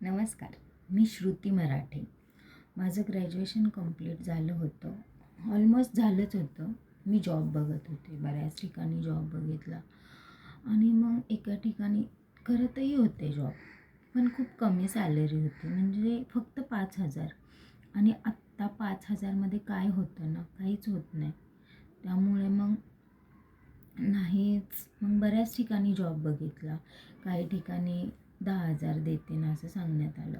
नमस्कार. मी श्रुती मराठे. माझं graduation complete झालं होतं. ऑलमोस्ट झालंच होतं. मी जॉब बघत होते. बऱ्याच ठिकाणी जॉब बघितला आणि मग एका ठिकाणी करतही होते जॉब. पण खूप कमी सॅलरी होती. म्हणजे फक्त 5,000 आणि आत्ता 5,000मध्ये काय होतं ना, काहीच होत नाही. त्यामुळे मग नाहीच. मग बऱ्याच ठिकाणी जॉब बघितला. काही ठिकाणी 10,000 देते ना असं सांगण्यात आलं.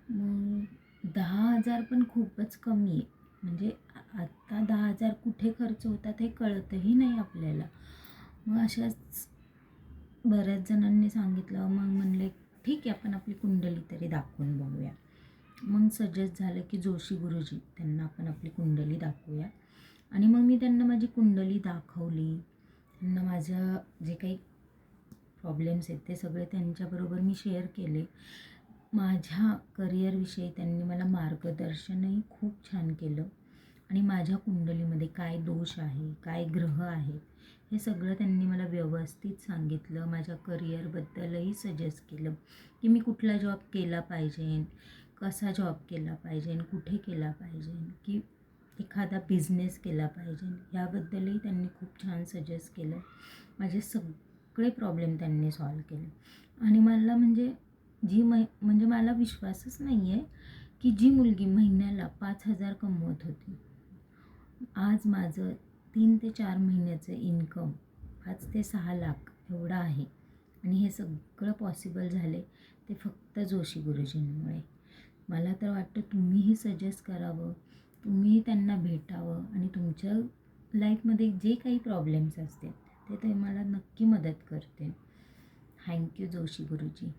मग 10,000 पण खूपच कमी आहे. म्हणजे आत्ता 10,000 कुठे खर्च होतात हे कळतही नाही आपल्याला. मग अशाच बऱ्याच जणांनी सांगितलं. मग म्हणले ठीक आहे, आपण आपली कुंडली तरी दाखवून बघूया. मग सजेस्ट झालं की जोशी गुरुजी, त्यांना आपण आपली कुंडली दाखवूया. आणि मग मी त्यांना माझी कुंडली दाखवली. त्यांना माझ्या जे काही प्रॉब्लेम्स आहेत ते सगळे त्यांच्याबरोबर मी शेअर केले. माझ्या करिअरविषयी त्यांनी मला मार्गदर्शनही खूप छान केलं आणि माझ्या कुंडलीमध्ये काय दोष आहे, काय ग्रह आहेत, हे सगळं त्यांनी मला व्यवस्थित सांगितलं. माझ्या करिअरबद्दलही सजेस्ट केलं की मी कुठला जॉब केला पाहिजे, कसा जॉब केला पाहिजे, कुठे केला पाहिजे, की एखादा बिझनेस केला पाहिजे, ह्याबद्दलही त्यांनी खूप छान सजेस्ट केलं. माझे सगळे प्रॉब्लेम त्यांनी सॉल्व केले. आणि मला म्हणजे म्हणजे मला विश्वासच नाही आहे की जी मुलगी महिन्याला 5,000 कमवत होती, आज माझं 3 ते 4 महिन्याचं इन्कम 5 ते 6 लाख एवढं आहे. आणि हे सगळं पॉसिबल झाले ते फक्त जोशी गुरुजींमुळे. मला तर वाटतं तुम्हीही सजेस्ट करावं, तुम्हीही त्यांना भेटावं आणि तुमच्या लाईफमध्ये जे काही प्रॉब्लेम्स असतील ते मला नक्की मदत करते. थँक्यू जोशी गुरुजी.